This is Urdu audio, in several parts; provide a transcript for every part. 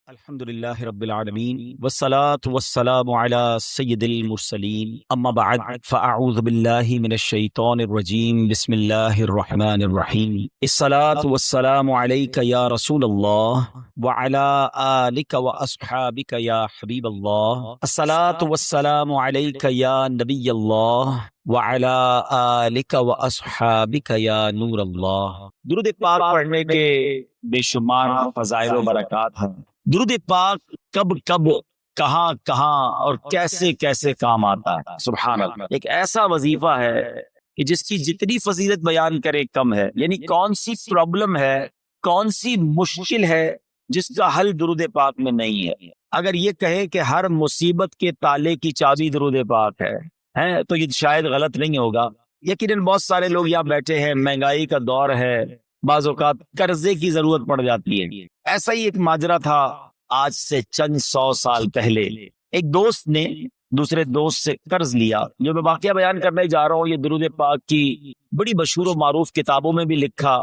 الحمد لله رب العالمين والصلاة والسلام على سيد المرسلين أما بعد فأعوذ بالله من الشيطان الرجيم بسم الله الرحمن الرحيم الصلاة والسلام عليك يا رسول الله وعلى آلك وأصحابك يا حبيب الله الصلاة والسلام عليك يا نبي الله وعلى آلك وأصحابك يا نور اللہ۔ درود پاک پڑھنے کے بے شمار فضائل و برکات ہیں۔ درود پاک کب کب کہاں کہاں اور کیسے کیسے کام آتا ہے، سبحان اللہ۔ ایک ایسا وظیفہ ہے کہ جس کی جتنی فضیلت بیان کرے کم ہے، یعنی کون سی پرابلم ہے، کون سی مشکل ہے جس کا حل درود پاک میں نہیں ہے۔ اگر یہ کہے کہ ہر مصیبت کے تالے کی چابی درود پاک ہے تو یہ شاید غلط نہیں ہوگا۔ یقیناً بہت سارے لوگ یہاں بیٹھے ہیں، مہنگائی کا دور ہے، بعض اوقات قرضے کی ضرورت پڑ جاتی ہے۔ ایسا ہی ایک ماجرا تھا آج سے چند 100 سال پہلے۔ ایک دوست نے دوسرے دوست سے قرض لیا۔ جو میں واقعہ بیان کرنے جا رہا ہوں یہ درود پاک کی بڑی مشہور و معروف کتابوں میں بھی لکھا۔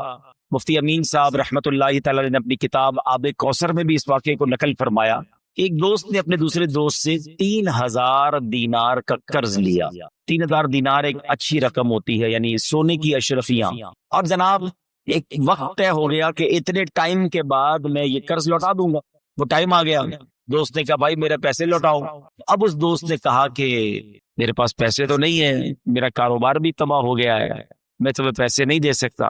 مفتی امین صاحب رحمۃ اللہ تعالی نے اپنی کتاب آب کوثر میں بھی اس واقعے کو نقل فرمایا۔ ایک دوست نے اپنے دوسرے دوست سے 3000 دینار کا قرض لیا۔ 3000 دینار ایک اچھی رقم ہوتی ہے، یعنی سونے کی اشرفیاں۔ اور جناب ایک وقت طے ہو گیا کہ اتنے ٹائم کے بعد میں یہ قرض لوٹا دوں گا۔ وہ ٹائم آ گیا، دوست نے کہا بھائی میرے پیسے لوٹاؤ۔ اب اس دوست نے کہا کہ میرے پاس پیسے تو نہیں ہیں، میرا کاروبار بھی تباہ ہو گیا ہے، میں تمہیں پیسے نہیں دے سکتا۔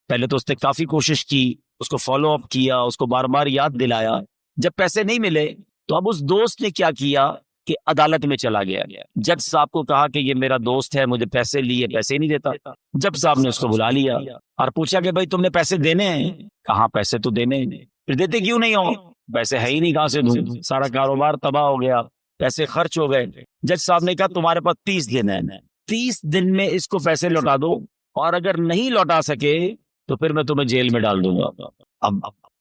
پہلے تو اس نے کافی کوشش کی، اس کو فالو اپ کیا، اس کو بار بار یاد دلایا۔ جب پیسے نہیں ملے تو اب اس دوست نے کیا کیا کہ عدالت میں چلا گیا۔ جج صاحب کو کہا کہ یہ میرا دوست ہے، مجھے پیسے لیے، پیسے ہی نہیں دیتا۔ جج صاحب نے اس کو بلا لیا اور پوچھا کہ بھائی تم نے پیسے دینے ہیں؟ کہاں پیسے تو دینے ہیں۔ پھر دیتے کیوں نہیں ہو؟ پیسے ہے ہی نہیں، کہاں سے دوں، سارا کاروبار تباہ ہو گیا، پیسے خرچ ہو گئے۔ جج صاحب نے کہا تمہارے پاس 30 دن ہے، 30 دن میں اس کو پیسے لوٹا دو، اور اگر نہیں لوٹا سکے تو پھر میں تمہیں جیل میں ڈال دوں گا۔ اب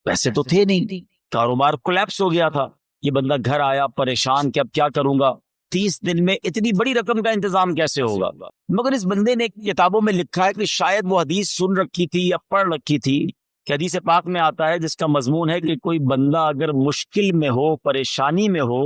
پیسے تو تھے نہیں، کاروبار کولیپس ہو گیا تھا۔ یہ بندہ گھر آیا پریشان کہ اب کیا کروں گا، 30 دن میں اتنی بڑی رقم کا انتظام کیسے ہوگا۔ مگر اس بندے نے کتابوں میں لکھا ہے کہ شاید وہ حدیث سن رکھی تھی یا پڑھ رکھی تھی کہ حدیث پاک میں آتا ہے جس کا مضمون ہے کہ کوئی بندہ اگر مشکل میں ہو، پریشانی میں ہو،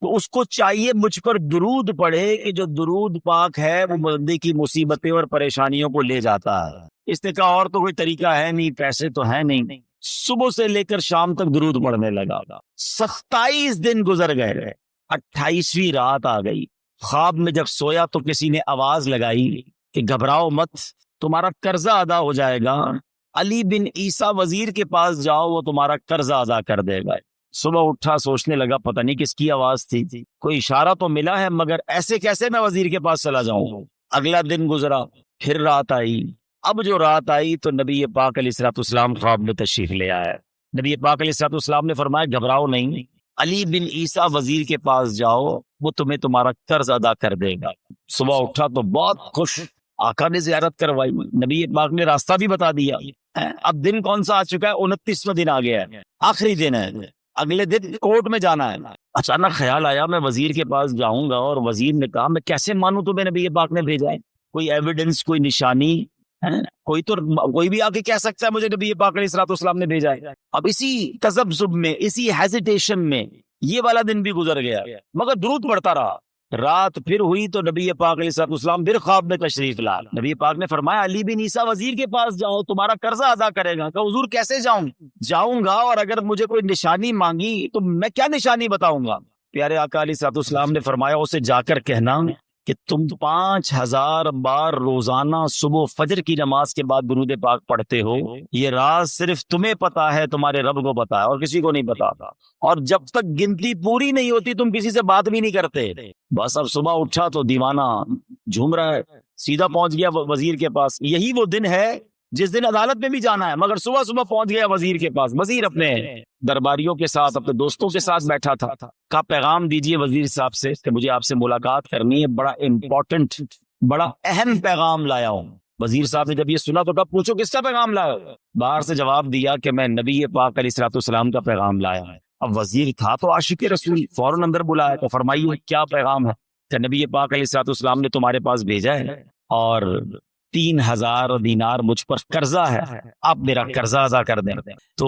تو اس کو چاہیے مجھ پر درود پڑھے کہ جو درود پاک ہے وہ بندے کی مصیبتیں اور پریشانیوں کو لے جاتا ہے۔ اس نے کہا اور تو کوئی طریقہ ہے نہیں، پیسے تو ہے نہیں۔ صبح سے لے کر شام تک درود پڑھنے لگا۔ 27 دن گزر گئے، 28ویں رات آ گئی۔ خواب میں جب سویا تو کسی نے آواز لگائی کہ گھبراؤ مت، تمہارا قرضہ ادا ہو جائے گا، علی بن عیسیٰ وزیر کے پاس جاؤ، وہ تمہارا قرضہ ادا کر دے گا۔ صبح اٹھا، سوچنے لگا پتہ نہیں کس کی آواز تھی، کوئی اشارہ تو ملا ہے مگر ایسے کیسے میں وزیر کے پاس چلا جاؤں۔ اگلا دن گزرا، پھر رات آئی۔ اب جو رات آئی تو نبی پاک علیہ الصلوۃ والسلام خواب میں تشریف لے آیا۔ نبی پاک علیہ الصلوۃ والسلام نے فرمایا گھبراؤ نہیں، علی بن عیسیٰ وزیر کے پاس جاؤ، وہ تمہیں تمہارا قرض ادا کر دے گا۔ صبح اٹھا تو بہت خوش، آقا نے زیارت کروائی، نبی پاک نے راستہ بھی بتا دیا۔ اب دن کون سا آ چکا ہے؟ 29واں دن آ گیا ہے، آخری دن ہے، اگلے دن کورٹ میں جانا ہے۔ اچانک خیال آیا میں وزیر کے پاس جاؤں گا، اور وزیر نے کہا میں کیسے مانوں تمہیں نبی پاک نے بھیجا ہے، کوئی ایویڈنس، کوئی نشانی، کوئی بھی آ کے کہہ سکتا ہے مجھے نبی پاک علیہ الصلوۃ والسلام نے بھیجا ہے۔ اب اسی تذبذب میں، اسی ہیزیٹیشن میں یہ والا دن بھی گزر گیا، مگر درود پڑھتا رہا۔ رات پھر ہوئی تو نبی پاک علیہ الصلوۃ والسلام پھر خواب میں تشریف لا۔ نبی پاک نے فرمایا علی بن عیسیٰ وزیر کے پاس جاؤ، تمہارا قرضہ ادا کرے گا۔ کہ حضور کیسے جاؤں گا، اور اگر مجھے کوئی نشانی مانگی تو میں کیا نشانی بتاؤں گا؟ پیارے آقا علیہ الصلوۃ والسلام نے فرمایا اسے جا کر کہنا کہ تم 5000 بار روزانہ صبح فجر کی نماز کے بعد درود پاک پڑھتے ہو، یہ راز صرف تمہیں پتا ہے، تمہارے رب کو پتا ہے، اور کسی کو نہیں پتا تھا۔ اور جب تک گنتی پوری نہیں ہوتی تم کسی سے بات بھی نہیں کرتے۔ بس اب صبح اٹھا تو دیوانہ جھوم رہا ہے، سیدھا پہنچ گیا وزیر کے پاس۔ یہی وہ دن ہے جس دن عدالت میں بھی جانا ہے، مگر صبح صبح پہنچ گیا وزیر کے پاس۔ وزیر اپنے درباریوں کے ساتھ، اپنے دوستوں کے ساتھ بیٹھا تھا۔ کہا پیغام دیجئے وزیر صاحب سے کہ مجھے آپ سے ملاقات کرنی ہے، بڑا امپورٹنٹ، بڑا اہم پیغام لایا ہوں۔ وزیر صاحب نے جب یہ سنا تو کہا پوچھو کس کا پیغام لایا ہو؟ باہر سے جواب دیا کہ میں نبی پاک علیہ الصلوۃ والسلام کا پیغام لایا ہے۔ اب وزیر تھا تو عاشق رسول، فوراً اندر بلایا تو فرمائیے کیا پیغام ہے؟ کہ نبی پاک علیہ الصلوۃ والسلام نے تمہارے پاس بھیجا ہے، اور 3000 دینار مجھ پر قرضہ ہے، آپ میرا قرضہ ادا کر دیں۔ تو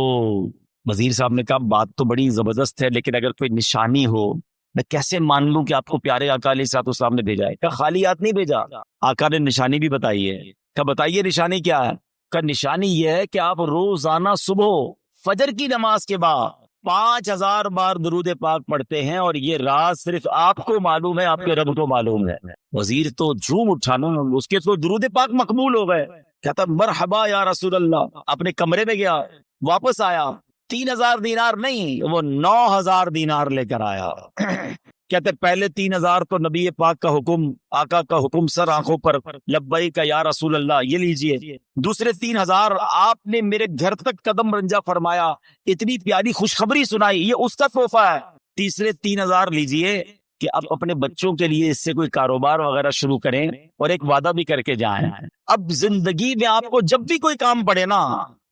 وزیر صاحب نے کہا بات تو بڑی زبردست ہے، لیکن اگر کوئی نشانی ہو میں کیسے مان لوں کہ آپ کو پیارے آقا علیہ الصلوۃ والسلام نے بھیجا ہے؟ کہا خالی ہاتھ نہیں بھیجا، آقا نے نشانی بھی بتائی ہے۔ کہا بتائیے نشانی کیا ہے؟ کہا نشانی یہ ہے کہ آپ روزانہ صبح فجر کی نماز کے بعد 5000 بار درود پاک پڑھتے ہیں، اور یہ راز صرف آپ کو معلوم ہے، آپ کے رب کو معلوم ہے۔ وزیر تو جھوم اٹھانا، اس کے تو درود پاک مقبول ہو گئے۔ کہتا مرحبا یا رسول اللہ، اپنے کمرے میں گیا، واپس آیا، 3000 دینار نہیں، وہ 9000 دینار لے کر آیا۔ کہتے پہلے 3000 تو نبی پاک کا حکم، آقا کا حکم سر آنکھوں پر، لبیک یا رسول اللہ، یہ لیجئے۔ دوسرے 3000 آپ نے میرے گھر تک قدم رنجا فرمایا، اتنی پیاری خوشخبری سنائی، یہ اس کا تحفہ ہے۔ تیسرے 3000 لیجئے کہ اب اپنے بچوں کے لیے اس سے کوئی کاروبار وغیرہ شروع کریں، اور ایک وعدہ بھی کر کے جائیں۔ اب زندگی میں آپ کو جب بھی کوئی کام پڑے نا،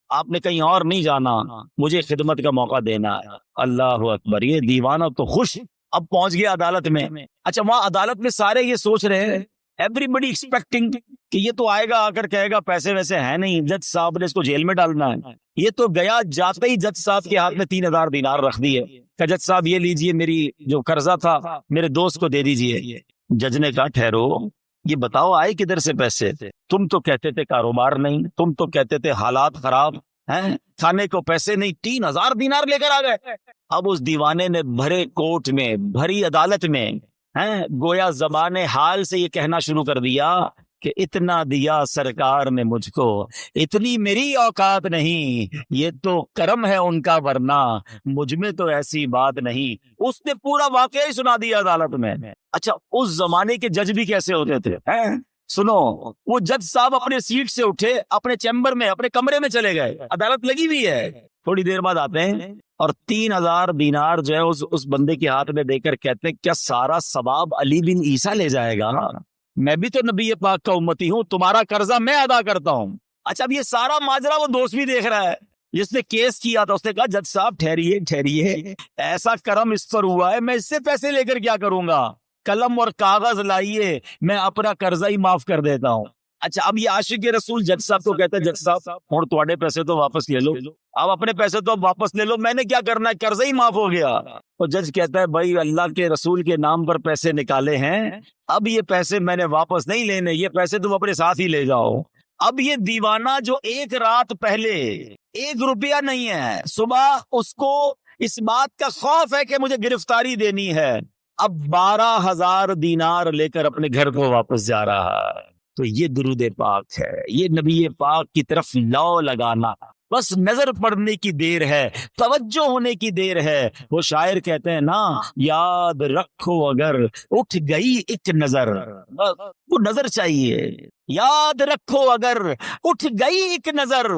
آپ نے کہیں اور نہیں جانا، مجھے خدمت کا موقع دینا ہے۔ اللہ اکبر، یہ دیوانہ تو خوش، اب پہنچ گیا عدالت میں۔ اچھا وہاں عدالت میں سارے یہ سوچ رہے ہیں، ایوری بڈی ایکسپیکٹنگ کہ یہ تو آئے گا آ کر کہے گا پیسے ویسے ہیں نہیں، جج صاحب نے اس کو جیل میں ڈالنا ہے۔ یہ تو گیا، جاتے ہی جج صاحب کے ہاتھ میں 3000 دینار رکھ دیے کہ جج صاحب یہ لیجئے، میری جو قرضہ تھا میرے دوست کو دے دیجئے۔ جج نے کہا ٹھہرو، یہ بتاؤ آئے کدھر سے پیسے؟ تم تو کہتے تھے کاروبار نہیں، تم تو کہتے تھے حالات خراب ہیں، کھانے کو پیسے نہیں، 3000 دینار لے کر آ گئے۔ اب اس دیوانے نے بھرے کوٹ میں، بھری عدالت میں گویا زبان حال سے یہ کہنا شروع کر دیا کہ اتنا دیا سرکار نے مجھ کو، اتنی میری اوقات نہیں، یہ تو کرم ہے ان کا، ورنہ مجھ میں تو ایسی بات نہیں۔ اس نے پورا واقعہ ہی سنا دیا عدالت میں۔ اچھا اس زمانے کے جج بھی کیسے ہوتے تھے؟ سنو، وہ جج صاحب اپنے سیٹ سے اٹھے، اپنے چیمبر میں، اپنے کمرے میں چلے گئے، عدالت لگی ہوئی ہے، تھوڑی دیر بعد آتے ہیں اور 3000 دینار جو ہے اس بندے کے ہاتھ میں دے کر کہتے ہیں کیا سارا ثواب علی بن عیسیٰ لے جائے گا؟ میں بھی تو نبی پاک کا امتی ہوں، تمہارا قرضہ میں ادا کرتا ہوں۔ اچھا اب یہ سارا ماجرا وہ دوست بھی دیکھ رہا ہے جس نے کیس کیا تھا، اس نے کہا جج صاحب ٹھہریے، ایسا کرم اس پر ہوا ہے، میں اس سے پیسے لے کر کیا کروں گا؟ قلم اور کاغذ لائیے، میں اپنا قرضہ ہی معاف کر دیتا ہوں۔ اچھا اب یہ عاشق رسول جج صاحب کو کہتے ہیں جج صاحب اور تواڈے پیسے تو واپس لے لو، اب اپنے پیسے تو اب واپس لے لو، میں نے کیا کرنا ہے، قرضہ ہی معاف ہو گیا۔ اور جج کہتا ہے بھائی اللہ کے رسول کے نام پر پیسے نکالے ہیں، اب یہ پیسے میں نے واپس نہیں لینے، یہ پیسے تم اپنے ساتھ ہی لے جاؤ۔ اب یہ دیوانہ جو ایک رات پہلے 1 روپیہ نہیں ہے، صبح اس کو اس بات کا خوف ہے کہ مجھے گرفتاری دینی ہے، اب 12000 دینار لے کر اپنے گھر کو واپس جا رہا ہے۔ تو یہ درود پاک ہے، یہ نبی پاک کی طرف لو لگانا، بس نظر پڑنے کی دیر ہے، توجہ ہونے کی دیر ہے۔ وہ شاعر کہتے ہیں نا، یاد رکھو اگر اٹھ گئی ایک نظر، وہ نظر چاہیے، یاد رکھو اگر اٹھ گئی ایک نظر،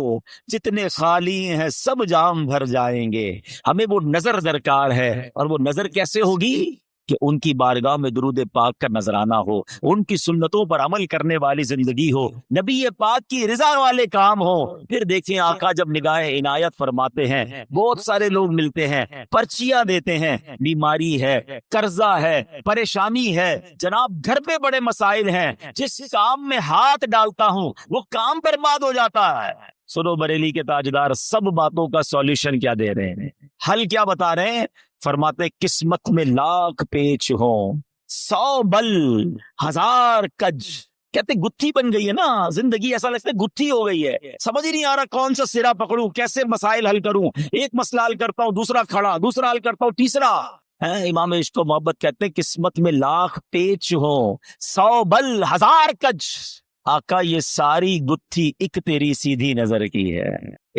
جتنے خالی ہیں سب جام بھر جائیں گے۔ ہمیں وہ نظر درکار ہے، اور وہ نظر کیسے ہوگی کہ ان کی بارگاہ میں درود پاک کا نذرانہ ہو، ان کی سنتوں پر عمل کرنے والی زندگی ہو، نبی پاک کی رضا والے کام ہو۔ پھر دیکھیں آقا جب نگاہ عنایت فرماتے ہیں، بہت سارے لوگ ملتے ہیں، پرچیاں دیتے ہیں، بیماری ہے، قرضہ ہے، پریشانی ہے، جناب گھر پہ بڑے مسائل ہیں، جس کام میں ہاتھ ڈالتا ہوں وہ کام برباد ہو جاتا ہے۔ سنو بریلی کے تاجدار سب باتوں کا سولوشن کیا دے رہے ہیں، حل کیا بتا رہے ہیں؟ فرماتے قسمت میں لاکھ پیچ ہوں، 100 بل 1000 کج۔ کہتے گتھی بن گئی ہے نا زندگی، ایسا لگتا ہے گتھی ہو گئی ہے، سمجھ ہی نہیں آ رہا کون سا سرا پکڑوں، کیسے مسائل حل کروں، ایک مسئلہ حل کرتا ہوں دوسرا کھڑا، دوسرا حل کرتا ہوں تیسرا۔ امام عشق و محبت کہتے ہیں قسمت میں لاکھ پیچ ہوں، 100 بل 1000 کج۔ آقا یہ ساری گتھی ایک تیری سیدھی نظر کی ہے،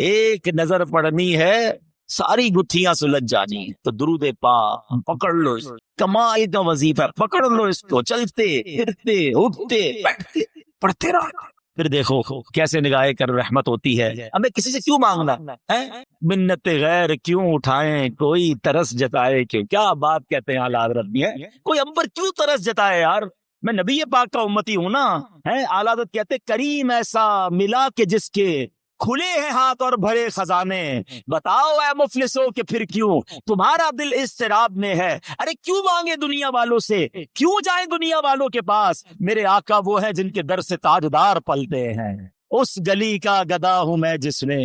ایک نظر پڑنی ہے ساری گتھیاں سلجھ جانی۔ تو درود پاک پکڑ لو، کمال کا وظیفہ، پکڑ لو اس کو، چلتے پھرتے اٹھتے بیٹھتے پڑھتے رہو۔ پھر دیکھو کیسے نگاہ کر رحمت ہوتی ہے۔ ہمیں کسی سے کیوں مانگنا ہے؟ منت غیر کیوں اٹھائیں، کوئی ترس جتائے کہ، کیا بات کہتے ہیں اعلیٰ حضرت بھی ہے، کوئی اب پر کیوں ترس جتائے یار، میں نبی پاک کا امتی ہوں نا۔ اعلیٰ حضرت کہتے کریم ایسا ملا کہ جس کے کھلے ہیں ہاتھ اور بھرے خزانے، بتاؤ اے مفلسو کہ پھر کیوں تمہارا دل اضطراب میں ہے، ارے کیوں مانگے دنیا والوں سے، کیوں جائیں دنیا والوں کے پاس، میرے آقا وہ ہے جن کے در سے تاجدار پلتے ہیں۔ اس گلی کا گدا ہوں میں جس میں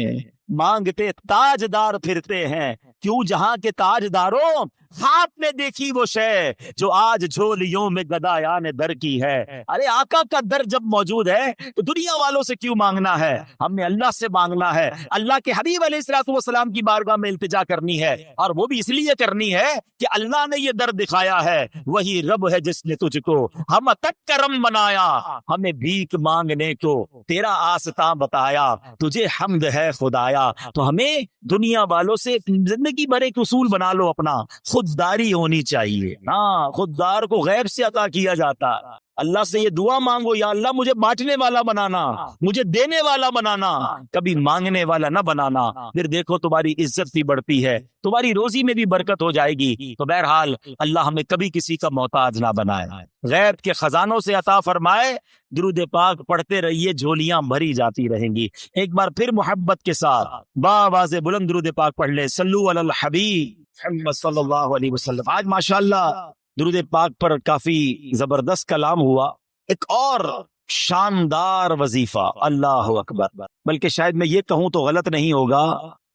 مانگتے تاجدار پھرتے ہیں، کیوں جہاں کے تاجداروں خواب میں دیکھی وہ شے جو آج جھولیوں میں گدایان در کی ہے۔ ارے آقا کا در جب موجود ہے تو دنیا والوں سے کیوں مانگنا ہے؟ ہم نے اللہ سے مانگنا ہے، اللہ کے حبیب علیہ الصلوۃ والسلام کی بارگاہ میں التجا کرنی ہے، اور وہ بھی اس لیے کرنی ہے کہ اللہ نے یہ در دکھایا ہے، وہی رب ہے جس نے تجھ کو ہم تک کرم بنایا، ہمیں بھیک مانگنے کو تیرا آستاں بتایا، تجھے حمد ہے خدایا۔ تو ہمیں دنیا والوں سے زندگی بھر ایک اصول بنا لو اپنا، خودداری ہونی چاہیے نا، خوددار کو غیب سے عطا کیا جاتا ہے۔ اللہ سے یہ دعا مانگو، یا اللہ مجھے بانٹنے والا بنانا، مجھے دینے والا بنانا، کبھی مانگنے والا نہ بنانا، پھر دیکھو تمہاری عزت بھی بڑھتی ہے، تمہاری روزی میں بھی برکت ہو جائے گی۔ تو بہرحال اللہ ہمیں کبھی کسی کا محتاج نہ بنائے، غیب کے خزانوں سے عطا فرمائے، درود پاک پڑھتے رہیے، جھولیاں بھری جاتی رہیں گی۔ ایک بار پھر محبت کے ساتھ باواز بلند درود پاک پڑھ لے، صلو علی الحبیب محمد صلی اللہ علیہ وسلم۔ آج ماشاءاللہ درود پاک پر کافی زبردست کلام ہوا، ایک اور شاندار وظیفہ، اللہ اکبر، بلکہ شاید میں یہ کہوں تو غلط نہیں ہوگا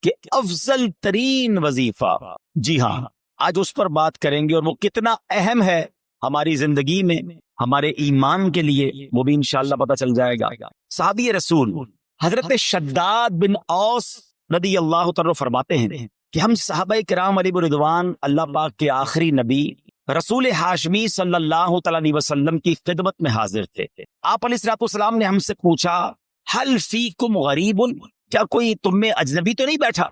کہ افضل ترین وظیفہ، جی ہاں، آج اس پر بات کریں گے، اور وہ کتنا اہم ہے ہماری زندگی میں، ہمارے ایمان کے لیے، وہ بھی انشاءاللہ پتہ چل جائے گا۔ صحابی رسول حضرت شداد بن اوس رضی اللہ تعالی فرماتے ہیں کہ ہم صحابہ کرام علیہ رضوان اللہ پاک کے آخری نبی رسول ہاشمی صلی اللہ تعالی علیہ وسلم کی خدمت میں حاضر تھے۔ آپ علیہ الصلوۃ والسلام نے ہم سے پوچھا، حل فیکم غریب، کیا کوئی تم میں اجنبی تو نہیں بیٹھا؟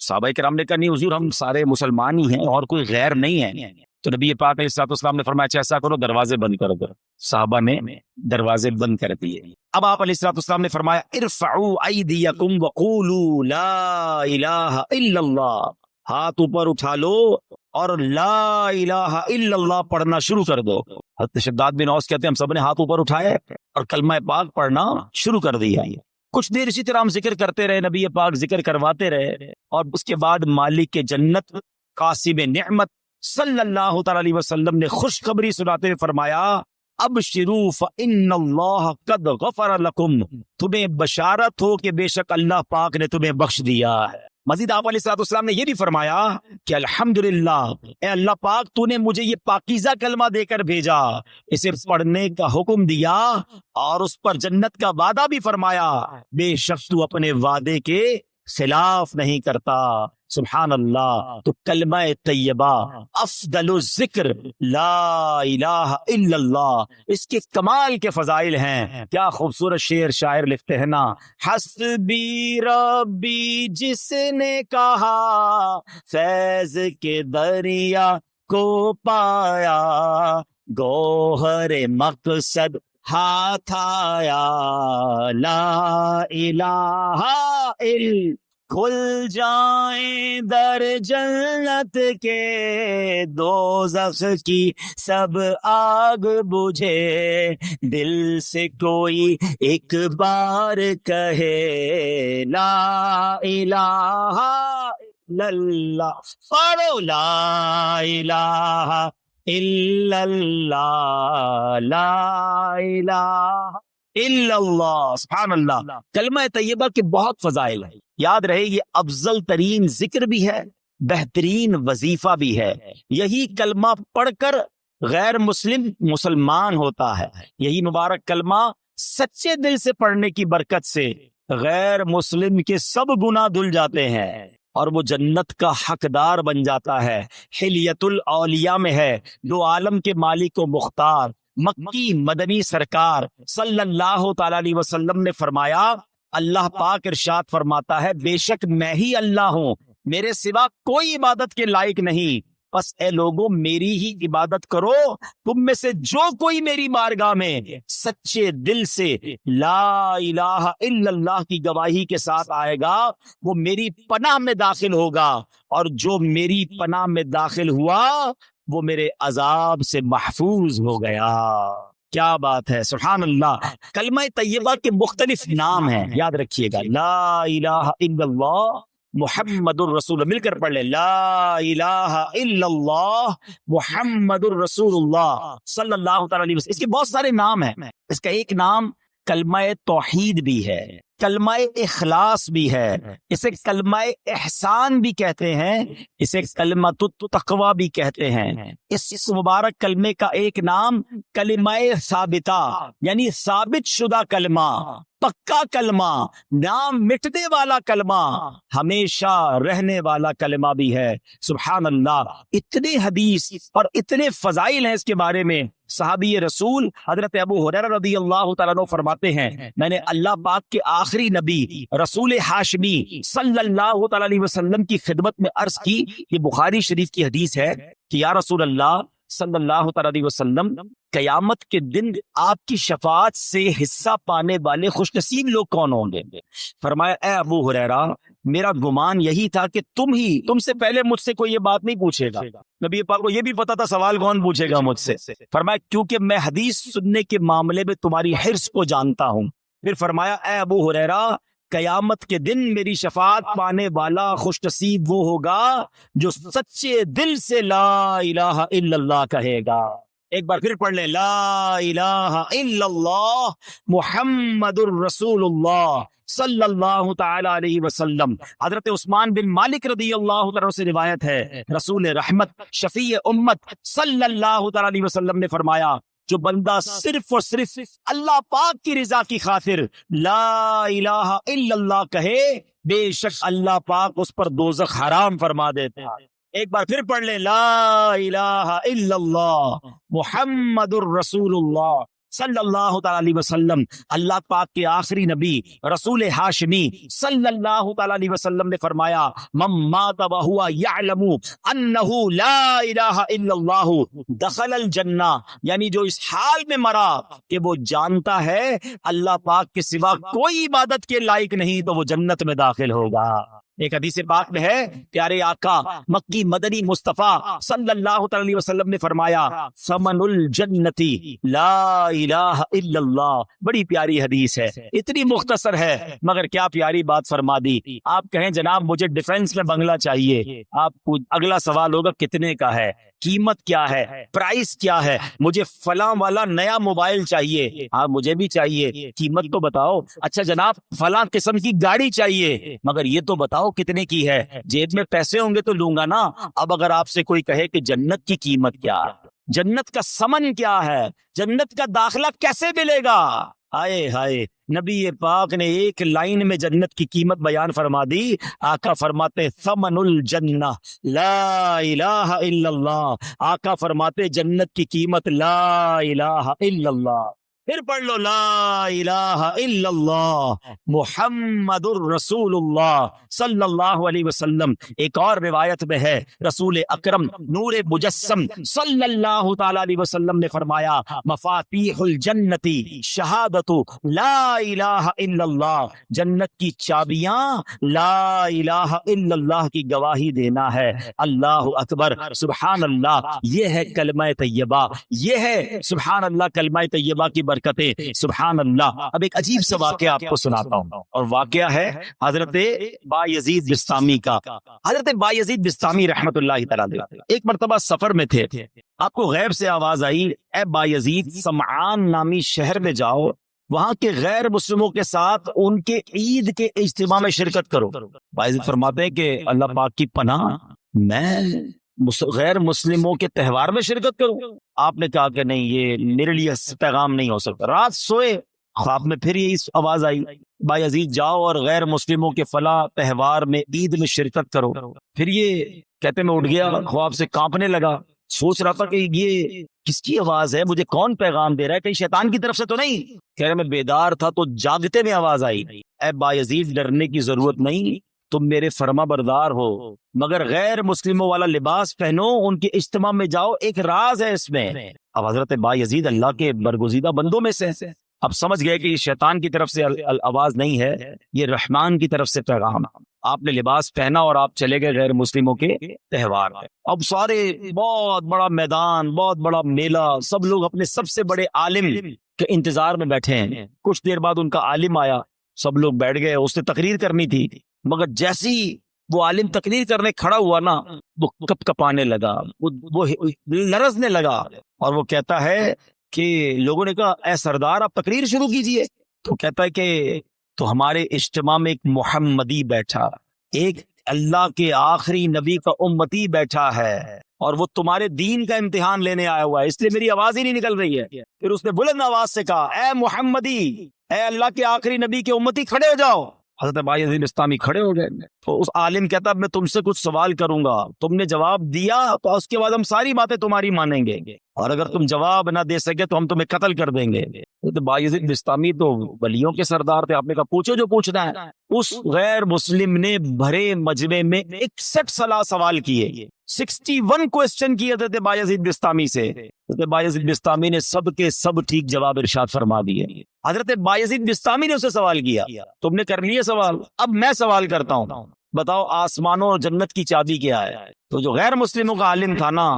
صحابہ کرام نے کہا نہیں حضور، ہم سارے مسلمان ہی ہیں اور کوئی غیر نہیں ہے۔ تو نبی پاک علیہ الصلوۃ والسلام نے فرمایا ایسا کرو، دروازے بند کر دو۔ صحابہ نے دروازے بند کر دیے۔ اب آپ علیہ الصلوۃ والسلام نے فرمایا ارفعوا ایدیکم وقولوا لا الہ الا اللہ، ہاتھ اوپر اٹھا لو اور لا الہ الا اللہ پڑھنا شروع کر دو۔ حضرت شداد بن اوس کہتے ہیں ہم سب نے ہاتھ اوپر اٹھائے اور کلمہ پاک پڑھنا شروع کر دیا۔ کچھ دیر اسی طرح ہم ذکر کرتے رہے، نبی پاک ذکر کرواتے رہے، اور اس کے بعد مالک جنت قاسم نعمت صلی اللہ تعالی علیہ وسلم نے خوشخبری سناتے ہوئے فرمایا ابشروا فإن اللہ قد غفر لکم، تمہیں بشارت ہو کہ بے شک اللہ پاک نے تمہیں بخش دیا ہے۔ مزید آپ علیہ الصلوۃ والسلام نے یہ بھی فرمایا کہ الحمدللہ، اے اللہ پاک تو نے مجھے یہ پاکیزہ کلمہ دے کر بھیجا، اسے پڑھنے کا حکم دیا اور اس پر جنت کا وعدہ بھی فرمایا، بے شک تو اپنے وعدے کے خلاف نہیں کرتا۔ سبحان اللہ۔ تو کلمہ طیبہ افضل الذکر لا الہ الا اللہ، اس کے کمال کے فضائل ہیں۔ کیا خوبصورت شعر شاعر لکھتے ہیں نا، حسبی ربی جس نے کہا فیض کے دریا کو پایا، گوہر مقصد ہاتھ آیا، لا الہ الا، کھل جائیں در جنت کے، دوزخ کی سب آگ بجھے، دل سے کوئی ایک بار کہے لا الہ الا اللہ، پڑھو لا الہ الا اللہ، لا الہ الا اللہ۔ سبحان اللہ۔ کلمہ طیبہ کے بہت فضائل ہیں، یاد رہے یہ افضل ترین ذکر بھی ہے، بہترین وظیفہ بھی ہے۔ یہی کلمہ پڑھ کر غیر مسلم مسلمان ہوتا ہے، یہی مبارک کلمہ سچے دل سے پڑھنے کی برکت سے غیر مسلم کے سب گناہ دھل جاتے ہیں اور وہ جنت کا حقدار بن جاتا ہے۔ حلیت الاولیاء میں ہے، دو عالم کے مالک و مختار مکی مدنی سرکار صلی اللہ تعالی علیہ وسلم نے فرمایا، اللہ پاک ارشاد فرماتا ہے بے شک میں ہی اللہ ہوں، میرے سوا کوئی عبادت کے لائق نہیں، بس اے لوگوں میری ہی عبادت کرو، تم میں سے جو کوئی میری بارگاہ میں سچے دل سے لا الہ الا اللہ کی گواہی کے ساتھ آئے گا وہ میری پناہ میں داخل ہوگا، اور جو میری پناہ میں داخل ہوا وہ میرے عذاب سے محفوظ ہو گیا۔ کیا بات ہے، سبحان اللہ۔ کلمہ طیبہ کے مختلف نام ہیں، یاد رکھیے گا، لا الہ الا اللہ محمد الرسول، مل کر پڑھ لیں، لا الہ الا اللہ محمد الرسول اللہ صلی اللہ تعالی علیہ وسلم۔ اس کے بہت سارے نام ہیں، اس کا ایک نام کلمہ توحید بھی ہے، کلمہ اخلاص بھی ہے، اسے کلمہ احسان بھی کہتے ہیں، اسے کلمۃ التقوی بھی کہتے ہیں۔ اس مبارک کلمے کا ایک نام کلمہ ثابتہ یعنی ثابت شدہ کلمہ، پکا کلمہ، نام مٹنے والا کلمہ، ہمیشہ رہنے والا کلمہ بھی ہے۔ سبحان اللہ، اتنے حدیث اور اتنے فضائل ہیں اس کے بارے میں۔ صحابی رسول حضرت ابو ہریرہ رضی اللہ تعالیٰ عنہ فرماتے ہیں، میں نے اللہ پاک کے آخری نبی رسول ہاشمی صلی اللہ تعالیٰ علیہ وسلم کی خدمت میں عرض کی، یہ بخاری شریف کی حدیث ہے کہ یا رسول اللہ صلی اللہ تعالیٰ علیہ وسلم، قیامت کے دن آپ کی شفاعت سے حصہ پانے والے خوش نصیب لوگ کون ہوں گے؟ فرمایا اے ابو ہریرہ، میرا گمان یہی تھا کہ تم سے پہلے مجھ سے کوئی یہ بات نہیں پوچھے گا۔ نبی پاک کو یہ بھی پتا تھا سوال کون پوچھے گا مجھ سے۔ فرمایا کیونکہ میں حدیث سننے کے معاملے میں تمہاری حرص کو جانتا ہوں۔ پھر فرمایا اے ابو ہریرہ، قیامت کے دن میری شفاعت پانے والا خوش نصیب وہ ہوگا جو سچے دل سے لا الہ الا اللہ کہے گا۔ ایک بار پھر پڑھ لیں، لا الہ الا اللہ محمد الرسول اللہ صلی اللہ تعالی علیہ وسلم۔ حضرت عثمان بن مالک رضی اللہ تعالیٰ سے روایت ہے، رسول رحمت شفیع امت صلی اللہ تعالی علیہ وسلم نے فرمایا، جو بندہ صرف اور صرف اللہ پاک کی رضا کی خاطر لا الہ الا اللہ کہے، بے شک اللہ پاک اس پر دوزخ حرام فرما دیتے ہیں۔ ایک بار پھر پڑھ لیں، لا الہ الا اللہ محمد الرسول اللہ صلی اللہ تعالیٰ علیہ وسلم۔ اللہ پاک کے آخری نبی رسول ہاشمی صلی اللہ تعالیٰ علیہ وسلم نے فرمایا، من مات وہو یعلم انہ لا الہ الا اللہ دخل الجنہ، یعنی جو اس حال میں مرا کہ وہ جانتا ہے اللہ پاک کے سوا کوئی عبادت کے لائق نہیں، تو وہ جنت میں داخل ہوگا۔ ایک حدیث پاک میں ہے، پیارے آقا مکی مدنی مصطفیٰ صلی اللہ تعالی علیہ وسلم نے فرمایا، ثمن الجنتی لا الہ الا اللہ۔ بڑی پیاری حدیث ہے، اتنی مختصر ہے مگر کیا پیاری بات فرما دی۔ آپ کہیں جناب مجھے ڈیفنس میں بنگلہ چاہیے، آپ کو اگلا سوال ہوگا کتنے کا ہے، قیمت کیا ہے، پرائس کیا ہے، مجھے فلاں والا نیا موبائل چاہیے، ہاں مجھے بھی چاہیے، قیمت تو بتاؤ۔ اچھا جناب فلاں قسم کی گاڑی چاہیے، مگر یہ تو بتاؤ کتنے کی ہے، جیب میں پیسے ہوں گے تو لوں گا نا۔ اب اگر آپ سے کوئی کہے کہ جنت کی قیمت کیا ہے، جنت کا ثمن کیا ہے، جنت کا داخلہ کیسے ملے گا، ہائے ہائے، نبی پاک نے ایک لائن میں جنت کی قیمت بیان فرما دی۔ آقا فرماتے ثمن الجنہ لا الہ الا اللہ، آقا فرماتے جنت کی قیمت لا الہ الا اللہ۔ پھر پڑھ لو، لا الہ الا اللہ محمد الرسول اللہ صلی اللہ علیہ وسلم۔ ایک اور روایت میں ہے، رسول اکرم نور مجسم صلی اللہ تعالی علیہ وسلم نے فرمایا، مفاتیح الجنتی شہادت لا الہ الا اللہ، جنت کی چابیاں لا الہ الا اللہ کی گواہی دینا ہے۔ اللہ اکبر، سبحان اللہ، یہ ہے کلمہ طیبہ، یہ ہے سبحان اللہ کلمہ طیبہ کی برکتیں، سبحان اللہ۔ اب ایک عجیب سا واقعہ آپ کو سناتا ہوں، اور واقعہ ہے حضرت بایزید بسطامی کا۔ حضرت بایزید بسطامی رحمت اللہ تعالیٰ علیہ ایک مرتبہ سفر میں تھے، آپ کو غیب سے آواز آئی، اے بایزید سمعان نامی شہر میں جاؤ، وہاں کے غیر مسلموں کے ساتھ ان کے عید کے اجتماع میں شرکت کرو۔ بایزید فرماتے ہیں کہ اللہ پاک کی پناہ، میں غیر مسلموں کے تہوار میں شرکت کروں؟ آپ نے کہا کہ نہیں، یہ میرے لیے پیغام نہیں ہو سکتا۔ رات سوئے، خواب میں پھر یہی آواز آئی، بایزید جاؤ اور غیر مسلموں کے فلاں تہوار میں عید میں شرکت کرو۔ پھر یہ کہتے میں اٹھ گیا، خواب سے کانپنے لگا، سوچ رہا تھا کہ یہ کس کی آواز ہے، مجھے کون پیغام دے رہا ہے، کہیں شیطان کی طرف سے تو نہیں؟ کہہ رہے میں بیدار تھا تو جاگتے میں آواز آئی، اے بایزید ڈرنے کی ضرورت نہیں، تم میرے فرما بردار ہو، مگر غیر مسلموں والا لباس پہنو، ان کے اجتماع میں جاؤ، ایک راز ہے اس میں۔ اب حضرت بایزید اللہ کے برگزیدہ بندوں میں سے اب سمجھ گئے کہ یہ شیطان کی طرف سے آواز نہیں ہے، یہ رحمان کی طرف سے پیغام۔ آپ نے لباس پہنا اور آپ چلے گئے غیر مسلموں کے تہوار میں۔ اب سارے بہت بڑا میدان، بہت بڑا میلہ، سب لوگ اپنے سب سے بڑے عالم کے انتظار میں بیٹھے ہیں۔ کچھ دیر بعد ان کا عالم آیا، سب لوگ بیٹھ گئے، اس نے تقریر کرنی تھی، مگر جیسی وہ عالم تقریر کرنے کھڑا ہوا نا، وہ کپ کپانے لگا، وہ لرزنے لگا، اور وہ کہتا ہے کہ لوگوں نے کہا اے سردار آپ تقریر شروع کیجئے، تو کہتا ہے کہ تو ہمارے اجتماع میں ایک محمدی بیٹھا، ایک اللہ کے آخری نبی کا امتی بیٹھا ہے، اور وہ تمہارے دین کا امتحان لینے آیا ہوا ہے، اس لیے میری آواز ہی نہیں نکل رہی ہے۔ پھر اس نے بلند آواز سے کہا، اے محمدی، اے اللہ کے آخری نبی کے امتی، کھڑے ہو جاؤ۔ حضرت بایزید بستامی کھڑے ہو گئے، تو اس عالم کہتا اب میں تم سے کچھ سوال کروں گا، تم نے جواب دیا تو اس کے بعد ہم ساری باتیں تمہاری مانیں گے، اور اگر تم جواب نہ دے سکے تو ہم تمہیں قتل کر دیں گے۔ حضرت بایزید بستامی تو ولیوں کے سردار تھے، آپ نے کہا پوچھو جو پوچھنا ہے۔ اس غیر مسلم نے بھرے مجمع میں 61 سوال کیے، 61 کوسچن کیے حضرت بایزید بستامی سے۔ حضرت بایزید بستامی نے سب کے سب ٹھیک جواب ارشاد فرما دیے۔ حضرت بایزید بستامی نے اسے سوال کیا، تم نے کر لیے سوال، اب میں سوال کرتا ہوں، بتاؤ آسمانوں اور جنت کی چابی کیا ہے؟ تو جو غیر مسلموں کا عالم تھا نا،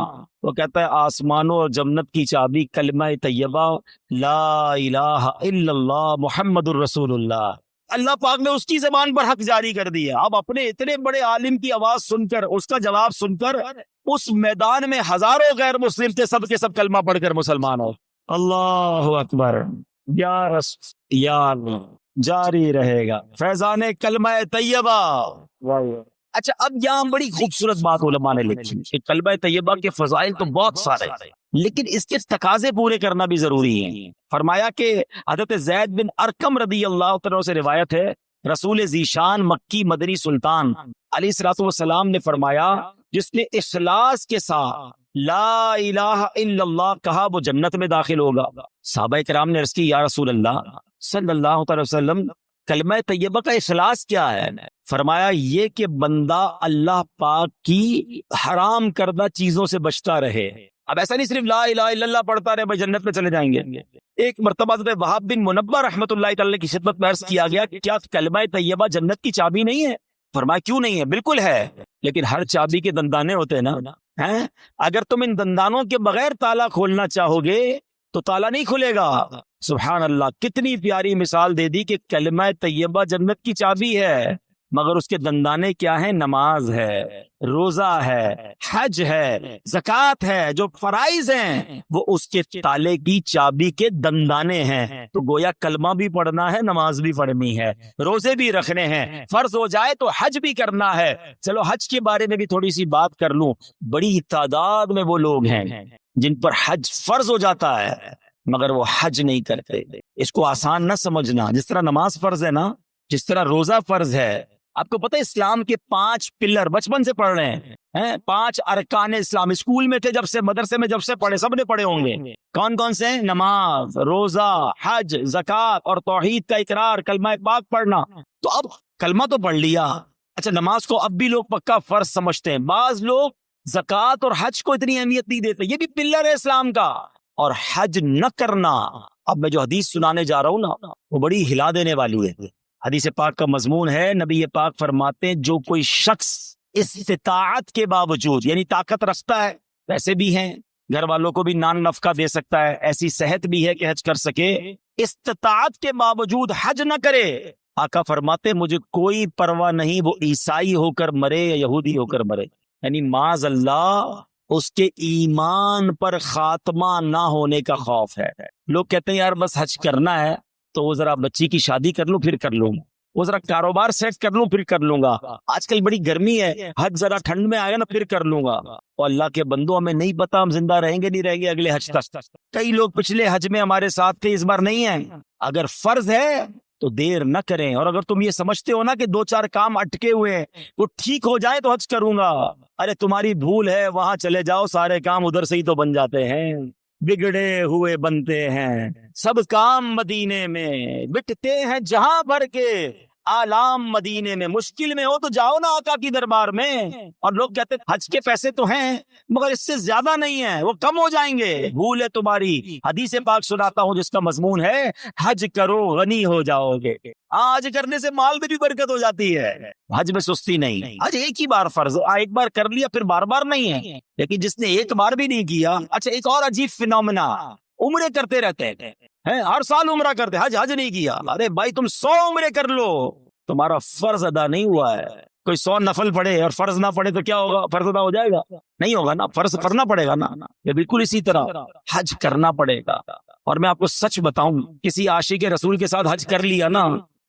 وہ کہتا ہے آسمانوں اور جنت کی چابی کلمہ طیبہ لا الہ الا اللہ محمد الرسول اللہ۔ اللہ پاک نے اس کی زبان پر حق جاری کر دیا۔ اب اپنے اتنے بڑے عالم کی آواز سن کر، اس کا جواب سن کر، اس میدان میں ہزاروں غیر مسلم تھے، سب کے سب کلمہ پڑھ کر مسلمان ہو۔ اللہ اکبر، یا رسول یا اللہ، جاری رہے گا فیضان کلمہ طیبہ۔ اچھا، اب یہاں بڑی خوبصورت بات علماء نے لکھی کہ کلمہ طیبہ کے فضائل تو بہت سارے، لیکن اس کے تقاضے پورے کرنا بھی ضروری ہیں۔ فرمایا کہ حضرت زید بن ارقم رضی اللہ عنہ سے روایت ہے، رسول ذیشان مکی مدنی سلطان علیہ الصلوۃ والسلام نے فرمایا، جس نے اخلاص کے ساتھ لا الہ الا اللہ کہا وہ جنت میں داخل ہوگا۔ صحابہ کرام نے عرض کی، یا رسول اللہ صلی اللہ علیہ وسلم، کلمہ طیبہ کا اخلاص کیا ہے؟ فرمایا یہ کہ بندہ اللہ پاک کی حرام کردہ چیزوں سے بچتا رہے۔ اب ایسا نہیں صرف لا الہ الا اللہ پڑھتا رہے بھائی جنت میں چلے جائیں گے۔ ایک مرتبہ حضرت وہاب بن منبہ رحمۃ اللہ تعالی کی خدمت میں عرض کیا گیا کہ کیا کلمہ طیبہ جنت کی چابی نہیں ہے؟ فرمایا کیوں نہیں ہے، بالکل ہے، لیکن ہر چابی کے دندانے ہوتے ہیں نا، اگر تم ان دندانوں کے بغیر تالا کھولنا چاہو گے تو تالا نہیں کھلے گا۔ سبحان اللہ، کتنی پیاری مثال دے دی کہ کلمہ طیبہ جنت کی چابی ہے، مگر اس کے دندانے کیا ہیں؟ نماز ہے، روزہ ہے، حج ہے، زکوٰۃ ہے، جو فرائض ہیں وہ اس کے تالے کی چابی کے دندانے ہیں۔ تو گویا کلمہ بھی پڑھنا ہے، نماز بھی پڑھنی ہے، روزے بھی رکھنے ہیں، فرض ہو جائے تو حج بھی کرنا ہے۔ چلو حج کے بارے میں بھی تھوڑی سی بات کر لوں۔ بڑی تعداد میں وہ لوگ ہیں جن پر حج فرض ہو جاتا ہے مگر وہ حج نہیں کرتے۔ اس کو آسان نہ سمجھنا، جس طرح نماز فرض ہے نا، جس طرح روزہ فرض ہے۔ آپ کو پتہ ہے اسلام کے 5 پلر بچپن سے پڑھ رہے ہیں، 5 ارکان اسلام، اسکول میں تھے جب سے، مدرسے میں جب سے پڑھے، سب نے پڑھے ہوں گے۔ کون کون سے ہیں؟ نماز، روزہ، حج، زکوٰۃ اور توحید کا اقرار، کلمہ پاک پڑھنا۔ تو اب کلمہ تو پڑھ لیا، اچھا نماز کو اب بھی لوگ پکا فرض سمجھتے ہیں، بعض لوگ زکوٰۃ اور حج کو اتنی اہمیت نہیں دیتے، یہ بھی پلر ہے اسلام کا۔ اور حج نہ کرنا، اب میں جو حدیث سنانے جا رہا ہوں نا، وہ بڑی ہلا دینے والی ہے۔ حدیث پاک کا مضمون ہے، نبی پاک فرماتے ہیں جو کوئی شخص استطاعت کے باوجود، یعنی طاقت رکھتا ہے، پیسے بھی ہیں، گھر والوں کو بھی نان نفقہ دے سکتا ہے، ایسی صحت بھی ہے کہ حج کر سکے، استطاعت کے باوجود حج نہ کرے، آقا فرماتے مجھے کوئی پرواہ نہیں وہ عیسائی ہو کر مرے یا یہودی ہو کر مرے، یعنی معاذ اللہ اس کے ایمان پر خاتمہ نہ ہونے کا خوف ہے۔ لوگ کہتے ہیں یار بس حج کرنا ہے تو وہ ذرا بچی کی شادی کر لوں پھر کر لوں گا، وہ ذرا کاروبار سیٹ کر لوں پھر کر لوں گا، آج کل بڑی گرمی ہے، حج ذرا ٹھنڈ میں آئے نا پھر کر لوں گا۔ اور اللہ کے بندوں، ہمیں نہیں پتا ہم زندہ رہیں گے نہیں رہیں گے اگلے حج تک۔ کئی لوگ پچھلے حج میں ہمارے ساتھ تھے، اس بار نہیں ہیں۔ اگر فرض ہے تو دیر نہ کریں، اور اگر تم یہ سمجھتے ہو نا کہ 2-4 کام اٹکے ہوئے ہیں وہ ٹھیک ہو جائے تو حج کروں گا، ارے تمہاری بھول ہے، وہاں چلے جاؤ، سارے کام ادھر سے ہی تو بن جاتے ہیں، بگڑے ہوئے بنتے ہیں سب کام مدینے میں، بٹتے ہیں جہاں بھر کے آلام مدینے میں، مشکل میں ہو تو جاؤ نا آقا کی دربار میں۔ اور لوگ کہتے ہیں حج کے پیسے تو ہیں مگر اس سے زیادہ نہیں ہیں، وہ کم ہو جائیں گے، بھول ہے تمہاری۔ حدیث پاک سناتا ہوں جس کا مضمون ہے حج کرو غنی ہو جاؤ گے۔ حج کرنے سے مال میں بھی برکت ہو جاتی ہے، حج میں سستی نہیں۔ حج ایک ہی بار فرض، ایک بار کر لیا پھر بار بار نہیں ہے، لیکن جس نے ایک بار بھی نہیں کیا۔ اچھا ایک اور عجیب فینومینا، عمرے کرتے رہتے ہیں، ہر سال عمرہ کرتے، حج نہیں کیا۔ ارے بھائی تم 100 عمرے کر لو، تمہارا فرض ادا نہیں ہوا ہے۔ کوئی 100 نفل پڑھے اور فرض نہ پڑھے تو کیا ہوگا؟ فرض ادا ہو جائے گا؟ نہیں ہوگا نا، فرض کرنا پڑے گا نا۔ یہ بالکل اسی طرح حج کرنا پڑے گا۔ اور میں آپ کو سچ بتاؤں، کسی عاشق رسول کے ساتھ حج کر لیا نا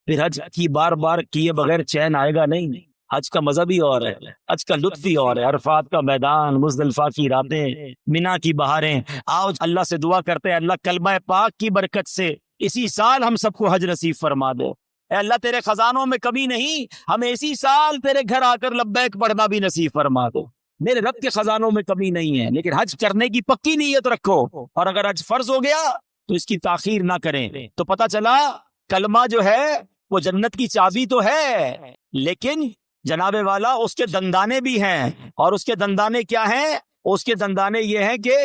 پھر حج کی بار بار کیے بغیر چین آئے گا نہیں. حج کا مزہ بھی اور ہے، حج کا لطف ہی اور ہے. عرفات کا میدان، مزدلفہ کی راتیں، مینا کی بہاریں. آؤ اللہ سے دعا کرتے ہیں، اللہ کلمہ پاک کی برکت سے اسی سال ہم سب کو حج نصیب فرما دے. اے اللہ تیرے خزانوں میں کمی نہیں، ہمیں اسی سال تیرے گھر آ کر لبیک پڑھنا بھی نصیب فرما دو. میرے رب کے خزانوں میں کمی نہیں ہے، لیکن حج کرنے کی پکی نیت رکھو، اور اگر حج فرض ہو گیا تو اس کی تاخیر نہ کریں. تو پتہ چلا کلمہ جو ہے وہ جنت کی چابی تو ہے، لیکن جناب والا اس کے دندانے بھی ہیں. اور اس کے دندانے کیا ہیں؟ اس کے دندانے یہ ہیں کہ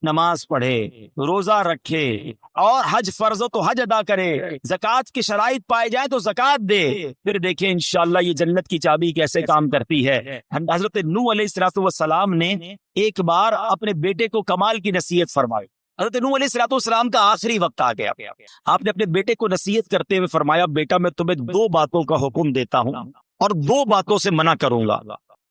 نماز پڑھے، روزہ رکھے، اور حج فرض ہو تو حج ادا کرے، زکوٰۃ کی شرائط پائے جائے تو زکوٰۃ دے. پھر دیکھیں انشاءاللہ یہ جنت کی چابی کیسے کام کرتی ہے. حضرت نوح علیہ السلام نے ایک بار اپنے بیٹے کو کمال کی نصیحت فرمائی. حضرت نوح علیہ السلام کا آخری وقت آ گیا. آپ نے اپنے بیٹے کو نصیحت کرتے ہوئے فرمایا، بیٹا میں تمہیں 2 باتوں کا حکم دیتا ہوں اور 2 باتوں سے منع کروں گا.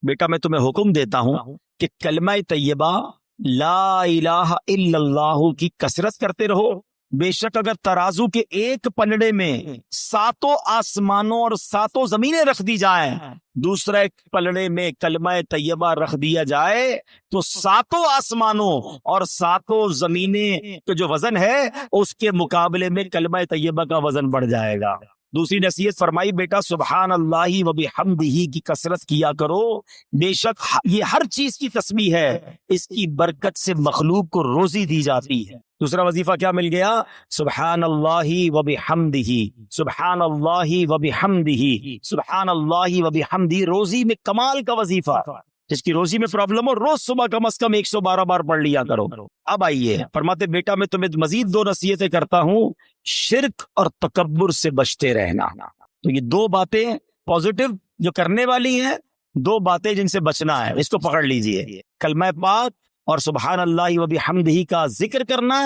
بیٹا میں تمہیں حکم دیتا ہوں کہ کلمہ طیبہ لا الہ الا اللہ کی کثرت کرتے رہو. بے شک اگر ترازو کے ایک پلڑے میں 7 آسمانوں اور 7 زمینیں رکھ دی جائیں، دوسرے پلڑے میں کلمہ طیبہ رکھ دیا جائے، تو 7 آسمانوں اور 7 زمینیں کا جو وزن ہے اس کے مقابلے میں کلمہ طیبہ کا وزن بڑھ جائے گا. دوسری نصیحت فرمائی، بیٹا سبحان اللہ و بحمدہ کی کثرت کیا کرو. بے شک یہ ہر چیز کی تسبیح ہے، اس کی برکت سے مخلوق کو روزی دی جاتی ہے. دوسرا وظیفہ کیا مل گیا؟ سبحان اللہ و بحمدہ، سبحان اللہ و بحمدہ، سبحان اللہ و بحمدہ. روزی میں کمال کا وظیفہ. جس کی روزی میں پرابلم ہو روز صبح کم از کم 112 بار پڑھ لیا کرو. اب آئیے فرماتے بیٹا میں تمہیں مزید 2 نصیحتیں کرتا ہوں. شرک اور تکبر سے بچتے رہنا. تو یہ 2 باتیں پازیٹو جو کرنے والی ہیں، 2 باتیں جن سے بچنا ہے، اس کو پکڑ لیجئے. کلمہ پاک اور سبحان اللہ و بحمدہ کا ذکر کرنا،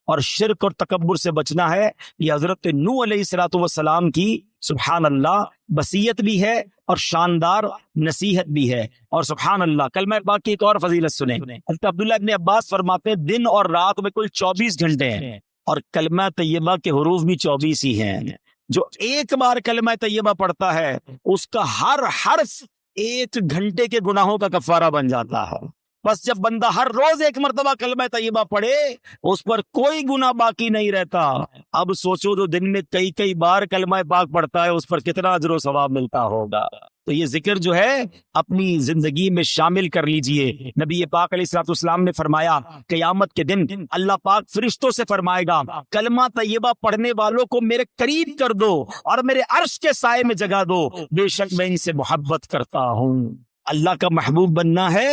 اور شرک اور تکبر سے بچنا ہے. یہ حضرت نوح علیہ السلام کی سبحان اللہ وصیت بھی ہے اور شاندار نصیحت بھی ہے. اور سبحان اللہ کلمہ پاک کی ایک اور فضیلت سنیں. حضرت عبداللہ ابن عباس فرماتے ہیں دن اور رات میں کل 24 گھنٹے ہیں، اور کلمہ طیبہ کے حروف بھی 24 ہی ہیں. جو ایک بار کلمہ طیبہ پڑھتا ہے اس کا ہر حرف 1 گھنٹے کے گناہوں کا کفارہ بن جاتا ہے. بس جب بندہ ہر روز 1 مرتبہ کلمہ طیبہ پڑھے اس پر کوئی گناہ باقی نہیں رہتا. اب سوچو جو دن میں کئی بار کلمہ پاک پڑھتا ہے اس پر کتنا اجر و ثواب ملتا ہوگا. تو یہ ذکر جو ہے اپنی زندگی میں شامل کر لیجئے. نبی پاک علیہ السلام نے فرمایا قیامت کے دن اللہ پاک فرشتوں سے فرمائے گا کلمہ طیبہ پڑھنے والوں کو میرے قریب کر دو اور میرے عرش کے سائے میں جگہ دو، بے شک میں ان سے محبت کرتا ہوں. اللہ کا محبوب بننا ہے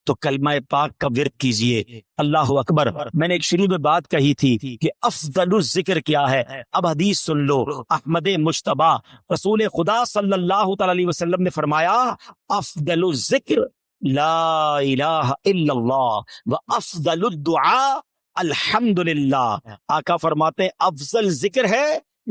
تو کلمہ پاک کا ورد کیجئے. اللہ اکبر. میں نے ایک شروع میں بات کہی تھی کہ افضل الذکر کیا ہے. اب حدیث سن لو. احمد مجتبی رسول خدا صلی اللہ تعالی علیہ وسلم نے فرمایا افضل الذکر لا الہ الا اللہ و افضل الدعاء الحمدللہ. آقا فرماتے ہیں افضل ذکر ہے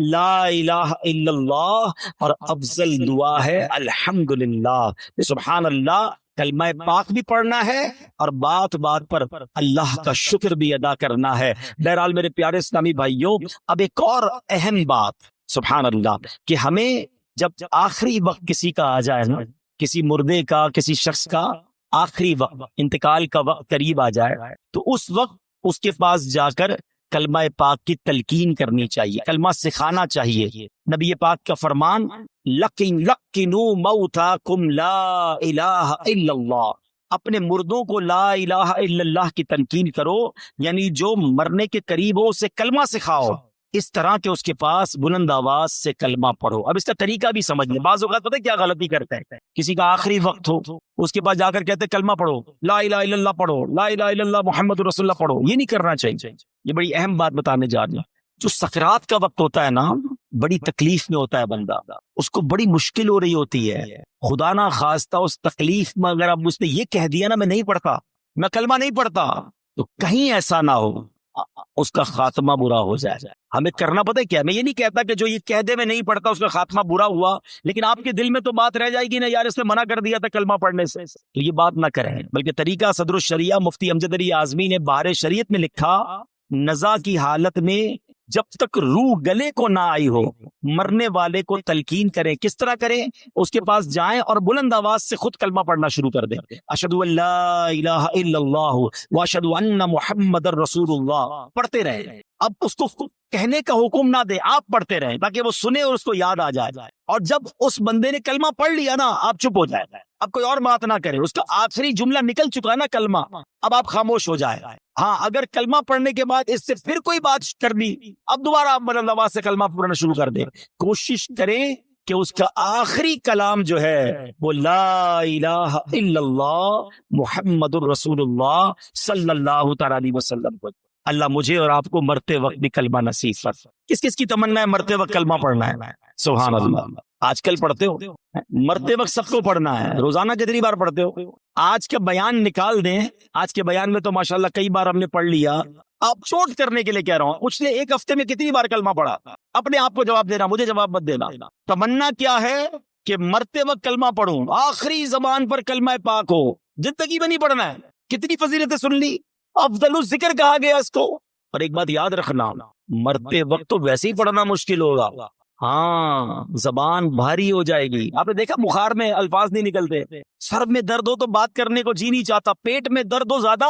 لا الہ الا اللہ اور افضل دعا ہے الحمدللہ. سبحان اللہ کلمہ پاک بھی پڑھنا ہے اور بات پر اللہ کا شکر بھی ادا کرنا ہے. بہرحال میرے پیارے اسلامی بھائیوں، اب ایک اور اہم بات سبحان اللہ کہ ہمیں جب آخری وقت کسی کا آ جائے نا، کسی مردے کا، کسی شخص کا آخری وقت، انتقال کا وقت قریب آ جائے، تو اس وقت اس کے پاس جا کر کلمہ پاک کی تلقین کرنی چاہیے، کلمہ سکھانا چاہیے. نبی پاک کا فرمان لَقِّنُوا مَوْتَاكُمْ لَا إِلَٰهَ إِلَّا اللَّهُ. اپنے مردوں کو لا الہ الا اللہ کی تلقین کرو، یعنی جو مرنے کے قریب ہو اسے کلمہ سکھاؤ، اس طرح کہ اس کے پاس بلند آواز سے کلمہ پڑھو. اب اس کا طریقہ بھی سمجھ لیں. بعض اوقات پتہ ہے کیا غلطی کرتے ہیں، کسی کا آخری وقت ہو اس کے پاس جا کر کہتے ہیں کلمہ پڑھو، لا الہ الا اللہ پڑھو، لا الہ الا اللہ محمد رسول اللہ پڑھو. یہ نہیں کرنا چاہیے. یہ بڑی اہم بات بتانے جا رہا ہوں. جو سکرات کا وقت ہوتا ہے نا، بڑی تکلیف میں ہوتا ہے بندہ، اس کو بڑی مشکل ہو رہی ہوتی ہے. خدا نہ خواستہ اس تکلیف میں اگر اب اس نے یہ کہہ دیا نا میں نہیں پڑھتا، میں کلمہ نہیں پڑھتا، تو کہیں ایسا نہ ہو اس کا خاتمہ برا ہو جائے. ہمیں کرنا پتہ ہے کیا، میں یہ نہیں کہتا کہ جو یہ کہہ دے میں نہیں پڑھتا اس کا خاتمہ برا ہوا، لیکن آپ کے دل میں تو بات رہ جائے گی نا یار اس نے منع کر دیا تھا کلمہ پڑھنے سے. تو یہ بات نہ کریں، بلکہ طریقہ صدر الشریعہ مفتی امجد علی اعظمی نے بہار شریعت میں لکھا، نزا کی حالت میں جب تک روح گلے کو نہ آئی ہو مرنے والے کو تلقین کریں. کس طرح کریں؟ اس کے پاس جائیں اور بلند آواز سے خود کلمہ پڑھنا شروع کر دیں. اشہد ان لا الہ الا اللہ واشہد ان محمد رسول اللہ پڑھتے رہیں. اب اس کو کہنے کا حکم نہ دے، آپ پڑھتے رہیں تاکہ وہ سنے اور اس کو یاد آ جائے. اور جب اس بندے نے کلمہ پڑھ لیا نا، آپ چپ ہو جائے، اب کوئی اور بات نہ کرے. اس کا آخری جملہ نکل چکا نا کلمہ، اب آپ خاموش ہو جائے. ہاں اگر کلمہ پڑھنے کے بعد اس سے پھر کوئی بات کرنی، اب دوبارہ آپ بلند آواز سے کلمہ پڑھنا شروع کر دیں. کوشش کریں کہ اس کا آخری کلام جو ہے وہ لا الہ الا اللہ محمد الرسول اللہ صلی اللہ تعالی علیہ وسلم کو. اللہ مجھے اور آپ کو مرتے وقت بھی کلمہ نصیب فرمائے. کس کس کی تمنا ہے مرتے وقت کلمہ پڑھنا ہے؟ سبحان اللہ. آج کل پڑھتے ہو؟ مرتے وقت سب کو پڑھنا ہے. روزانہ کتنی بار پڑھتے ہو؟ آج کا بیان نکال دیں. آج کے بیان میں تو ماشاءاللہ کئی بار ہم نے پڑھ لیا. آپ چوٹ کرنے کے لیے کہہ رہا ہوں، پچھلے ایک ہفتے میں کتنی بار کلمہ پڑھا؟ اپنے آپ کو جواب دینا، مجھے جواب مت دینا. تمنا کیا ہے کہ مرتے وقت کلمہ پڑھوں، آخری زبان پر کلمہ پاک ہو. زندگی میں نہیں پڑھنا ہے. کتنی فضیلتیں سن لی، افضل الذکر کہا گیا اس کو. اور ایک بات یاد رکھنا، مرتے وقت تو ویسے ہی پڑھنا مشکل ہوگا. ہاں زبان بھاری ہو جائے گی. آپ نے دیکھا بخار میں الفاظ نہیں نکلتے، سر میں درد ہو تو بات کرنے کو جی نہیں چاہتا، پیٹ میں درد ہو زیادہ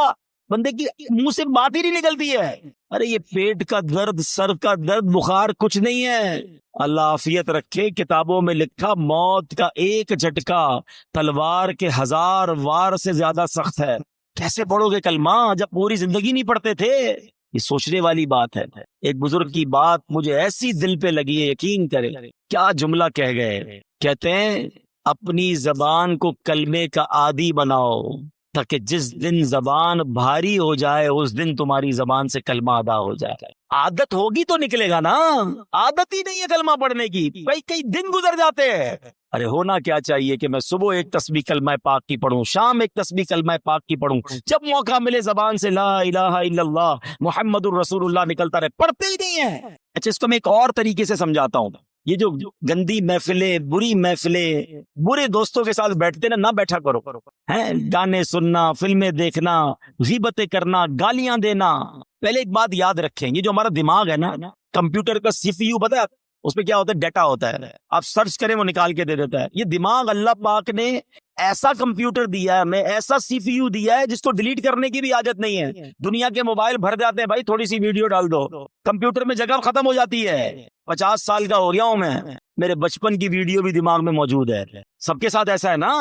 بندے کی منہ سے بات ہی نہیں نکلتی ہے. ارے یہ پیٹ کا درد، سر کا درد، بخار کچھ نہیں ہے. اللہ عافیت رکھے. کتابوں میں لکھا موت کا ایک جھٹکا تلوار کے 1000 وار سے زیادہ سخت ہے. کیسے پڑھو گے کلمہ جب پوری زندگی نہیں پڑھتے تھے؟ یہ سوچنے والی بات ہے. ایک بزرگ کی بات مجھے ایسی دل پہ لگی ہے، یقین کرے. کیا جملہ کہہ گئے؟ کہتے ہیں اپنی زبان کو کلمے کا عادی بناؤ تاکہ جس دن زبان بھاری ہو جائے اس دن تمہاری زبان سے کلمہ ادا ہو جائے. عادت ہوگی تو نکلے گا نا. عادت ہی نہیں ہے کلمہ پڑھنے کی، کئی دن گزر جاتے ہیں. ارے ہونا کیا چاہیے کہ میں صبح ایک تسبیح کلمہ پاک کی پڑھوں، شام ایک تسبیح کلمہ پاک کی پڑھوں، جب موقع ملے زبان سے لا الہ الا اللہ محمد الرسول اللہ نکلتا رہے. پڑھتے ہی نہیں ہے. اچھا اس کو میں ایک اور طریقے سے سمجھاتا ہوں. یہ جو گندی محفلیں، بری محفلیں، برے دوستوں کے ساتھ بیٹھتے نا، نہ بیٹھا کرو. گانے سننا، فلمیں دیکھنا، غیبتیں کرنا، گالیاں دینا. پہلے ایک بات یاد رکھیں، یہ جو ہمارا دماغ ہے نا، کمپیوٹر کا CPU پتہ ہے اس میں کیا ہوتا ہے؟ ڈیٹا ہوتا ہے. آپ سرچ کریں وہ نکال کے دے دیتا ہے. یہ دماغ اللہ پاک نے ایسا کمپیوٹر دیا ہے ہمیں، ایسا CPU دیا ہے جس کو ڈیلیٹ کرنے کی بھی عادت نہیں ہے. دنیا کے موبائل بھر جاتے ہیں، بھائی تھوڑی سی ویڈیو ڈال دو، کمپیوٹر میں جگہ ختم ہو جاتی ہے. 50 سال کا ہو گیا ہوں میں، میرے بچپن کی ویڈیو بھی دماغ میں موجود ہے. سب کے ساتھ ایسا ہے نا؟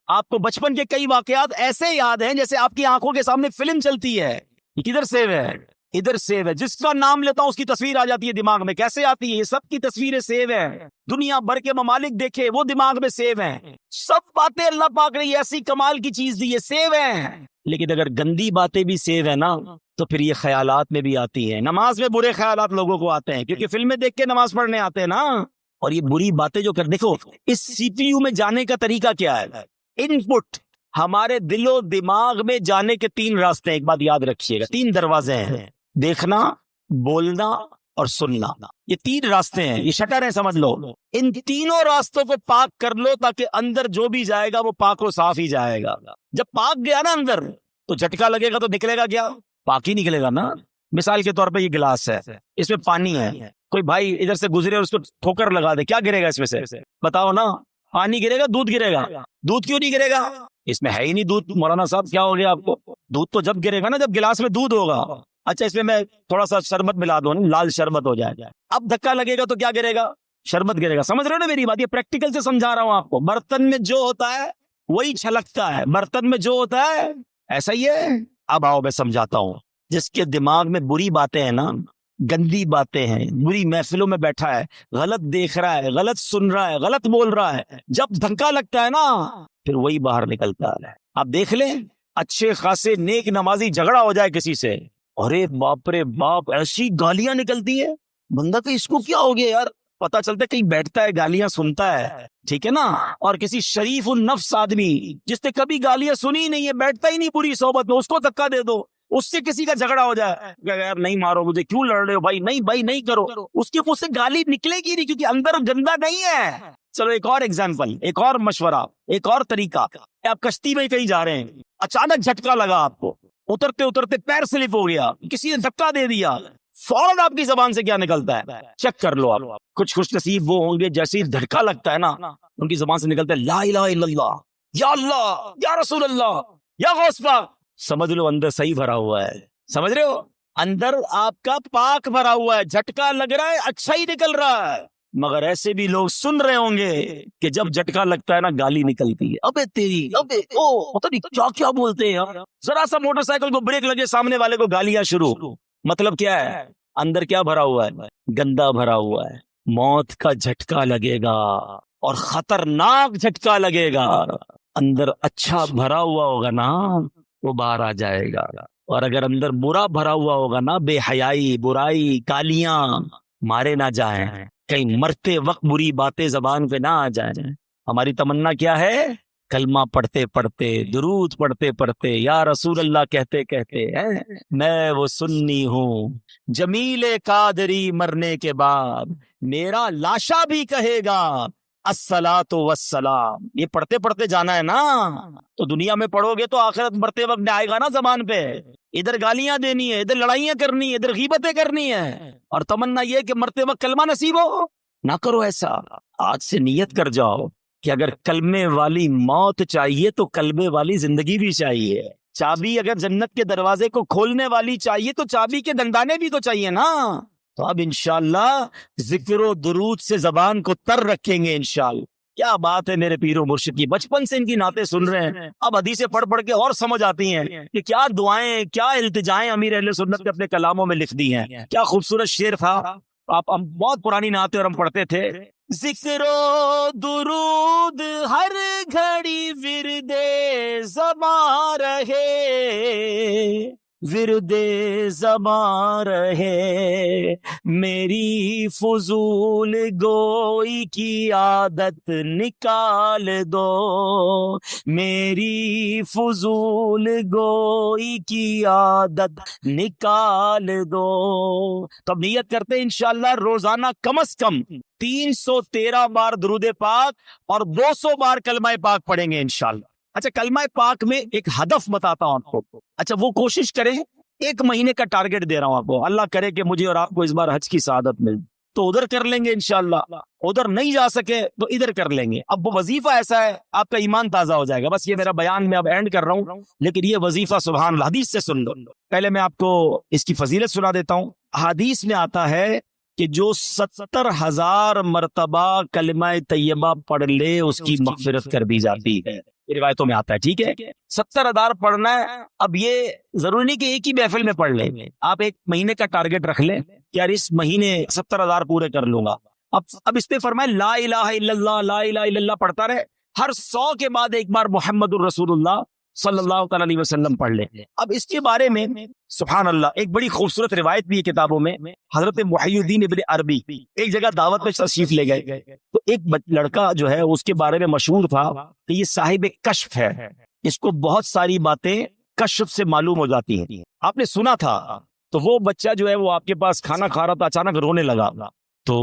آپ کو بچپن کے کئی واقعات ایسے یاد ہیں جیسے آپ کی آنکھوں کے سامنے فلم چلتی ہے. یہ کدھر سیو ہے؟ ادھر سیو ہے. جس کا نام لیتا ہوں اس کی تصویر آ جاتی ہے دماغ میں. کیسے آتی ہے؟ یہ سب کی تصویریں سیو ہیں. دنیا بھر کے ممالک دیکھے وہ دماغ میں سیو ہیں. سب باتیں اللہ پاک نے یہ ایسی کمال کی چیز دی ہے، سیو ہیں. لیکن اگر گندی باتیں بھی سیو ہیں نا تو پھر یہ خیالات میں بھی آتی ہیں. نماز میں برے خیالات لوگوں کو آتے ہیں کیونکہ فلمیں دیکھ کے نماز پڑھنے آتے ہیں نا. اور یہ بری باتیں جو کر، دیکھو اس CPU میں جانے کا طریقہ کیا ہے؟ ان پٹ ہمارے دل و دماغ میں جانے کے 3 راستے ہیں. ایک بات یاد رکھیے گا، 3 دروازے ہیں: دیکھنا، بولنا اور سننا. یہ 3 راستے ہیں، یہ شٹر ہیں سمجھ لو. ان تینوں راستوں کو پاک کر لو تاکہ اندر جو بھی جائے گا وہ پاک و صاف ہی جائے گا. جب پاک گیا نا اندر تو جھٹکا لگے گا تو نکلے گا کیا؟ پاک ہی نکلے گا نا. مثال کے طور پہ یہ گلاس ہے، اس میں پانی ہے. کوئی بھائی ادھر سے گزرے اور اس کو ٹھوکر لگا دے، کیا گرے گا اس میں سے؟ بتاؤ نا. پانی گرے گا، دودھ گرے گا. دودھ کیوں نہیں گرے گا؟ اس میں ہے ہی نہیں دودھ. مولانا صاحب کیا ہو گیا آپ کو؟ دودھ تو جب گرے گا نا جب گلاس میں دودھ ہوگا. اچھا اس میں تھوڑا سا شربت ملا دوں، لال شربت ہو جائے. اب دھکا لگے گا تو کیا گرے گا؟ شربت گرے گا. سمجھ رہے ہو نا میری بات؟ یہ پریکٹیکل سے سمجھا رہا ہوں آپ کو. برتن میں جو ہوتا ہے وہی چھلکتا ہے. برتن میں جو ہوتا ہے ایسا ہی ہے. اب آؤ میں سمجھاتا ہوں. جس کے دماغ میں بری باتیں ہیں نا، گندی باتیں ہیں، بری محفلوں میں بیٹھا ہے، غلط دیکھ رہا ہے، غلط سن رہا ہے، غلط بول رہا ہے، جب دھکا لگتا ہے نا پھر وہی باہر نکلتا ہے. آپ دیکھ لیں اچھے خاصے نیک نمازی جھگڑا ہو جائے کسی سے، ارے باپ رے باپ ایسی گالیاں نکلتی ہے. بندہ کہ اس کو کیا ہو گیا یار؟ پتا چلتا ہے کہیں بیٹھتا ہے گالیاں سنتا ہے، ٹھیک ہے نا. اور کسی شریف النفس آدمی جس نے کبھی گالیاں سنی نہیں ہے، بیٹھتا ہی نہیں پوری صحبت میں، اس کو دھکا دے دو، اس سے کسی کا جھگڑا ہو جائے، یار نہیں مارو مجھے، کیوں لڑ رہے ہو بھائی، نہیں بھائی نہیں کرو، اس کے منہ سے گالی نکلے گی نہیں کیونکہ اندر گندا نہیں ہے. چلو ایک اور ایگزامپل، ایک اور مشورہ، ایک اور طریقہ. آپ کشتی میں کہیں جا رہے ہیں، اچانک جھٹکا لگا آپ کو، اترتے اترتے پیر سلپ ہو گیا، کسی نے دھکا دے دیا، فوراً آپ کی زبان سے کیا نکلتا ہے؟ چیک کر لو آپ. کچھ خوش نصیب وہ ہوں گے جیسے ہی دھڑکا لگتا ہے نا ان کی زبان سے نکلتا ہے لا الہ الا اللہ، یا اللہ، یا رسول اللہ، یا غوث پاک. سمجھ لو اندر صحیح بھرا ہوا ہے. سمجھ رہے ہو؟ اندر آپ کا پاک بھرا ہوا ہے، جھٹکا لگ رہا ہے اچھا ہی نکل رہا ہے. مگر ایسے بھی لوگ سن رہے ہوں گے کہ جب جھٹکا لگتا ہے نا گالی نکلتی ہے، ابے تیری، ابے او، پتہ نہیں کیا کیا بولتے ہیں یار. ذرا سا موٹر سائیکل کو بریک لگے سامنے والے کو گالیاں شروع. مطلب کیا ہے؟ اندر کیا بھرا ہوا ہے؟ گندا بھرا ہوا ہے. موت کا جھٹکا لگے گا اور خطرناک جھٹکا لگے گا. اندر اچھا بھرا ہوا ہوگا نا وہ باہر آ جائے گا، اور اگر اندر برا بھرا ہوا ہوگا نا، بے حیائی، برائی، گالیاں، مارے نہ جائیں، کہیں مرتے وقت بری باتیں زبان پہ نہ آ جائیں. ہماری تمنا کیا ہے؟ کلمہ پڑھتے پڑھتے، درود پڑھتے پڑھتے، یا رسول اللہ کہتے کہتے میں وہ سنی ہوں جمیل قادری مرنے کے بعد میرا لاشا بھی کہے گا الصلاۃ والسلام. یہ پڑھتے پڑھتے جانا ہے نا، تو دنیا میں پڑھو گے تو آخرت مرتے وقت آئے گا نا زبان پہ. ادھر گالیاں دینی ہے، ادھر لڑائیاں کرنی ہے، ادھر غیبتیں کرنی ہے، اور تمنا یہ کہ مرتے وقت کلمہ نصیب ہو. نہ کرو ایسا. آج سے نیت کر جاؤ کہ اگر کلمے والی موت چاہیے تو کلمے والی زندگی بھی چاہیے. چابی اگر جنت کے دروازے کو کھولنے والی چاہیے تو چابی کے دندانے بھی تو چاہیے نا. تو اب انشاءاللہ ذکر و درود سے زبان کو تر رکھیں گے انشاءاللہ. کیا بات ہے میرے پیر و مرشد کی، بچپن سے ان کی نعتیں سن رہے ہیں، اب حدیثیں پڑھ پڑھ کے اور سمجھ آتی ہیں کہ کیا دعائیں، کیا التجائیں امیر اہل سنت نے اپنے کلاموں میں لکھ دی ہیں. کیا خوبصورت شعر تھا. آپ ہم بہت پرانی نعتیں اور ہم پڑھتے تھے. ذکر و درود ہر گھڑی ورد زباں رہے، ورد زباں رہے، میری فضول گوئی کی عادت نکال دو، میری فضول گوئی کی عادت نکال دو. تو اب نیت کرتے ہیں انشاءاللہ روزانہ کم از کم 313 بار درود پاک اور 200 بار کلمہ پاک پڑھیں گے انشاءاللہ. اچھا کلمہ پاک میں ایک ہدف بتاتا ہوں آپ کو. اچھا وہ کوشش کریں، 1 مہینے کا ٹارگٹ دے رہا ہوں آپ کو. اللہ کرے کہ مجھے اور آپ کو اس بار حج کی سعادت مل تو ادھر کر لیں گے انشاءاللہ، ادھر نہیں جا سکے تو ادھر کر لیں گے. اب وہ وظیفہ ایسا ہے آپ کا ایمان تازہ ہو جائے گا. بس یہ میرا بیان میں اب اینڈ کر رہا ہوں، لیکن یہ وظیفہ سبحان اللہ حدیث سے سن لو. پہلے میں آپ کو اس کی فضیلت سنا دیتا ہوں. حدیث میں آتا ہے کہ جو 70,000 مرتبہ کلمہ طیبہ پڑھ لے اس کی مغفرت کر دی جاتی ہے. روایتوں میں آتا ہے. ٹھیک ہے، 70,000 پڑھنا ہے. اب یہ ضروری نہیں کہ ایک ہی محفل میں پڑھ لیں، آپ 1 مہینے کا ٹارگٹ رکھ لیں کہ یار اس مہینے 70,000 پورے کر لوں گا. اب اس پہ فرمائے لا الہ الا اللہ، لا الہ الا اللہ پڑھتا رہے. ہر 100 کے بعد ایک بار محمد الرسول اللہ صلی اللہ تعالی علیہ وسلم پڑھ لیں. اب اس کے بارے میں سبحان اللہ ایک بڑی خوبصورت روایت بھی ہے کتابوں میں. حضرت محی الدین ابن عربی ایک جگہ دعوت میں تشریف لے گئے تو ایک لڑکا جو ہے اس کے بارے میں مشہور تھا کہ یہ صاحب کشف ہے، اس کو بہت ساری باتیں کشف سے معلوم ہو جاتی ہیں. آپ نے سنا تھا. تو وہ بچہ جو ہے وہ آپ کے پاس کھانا کھا رہا تھا، اچانک رونے لگا. تو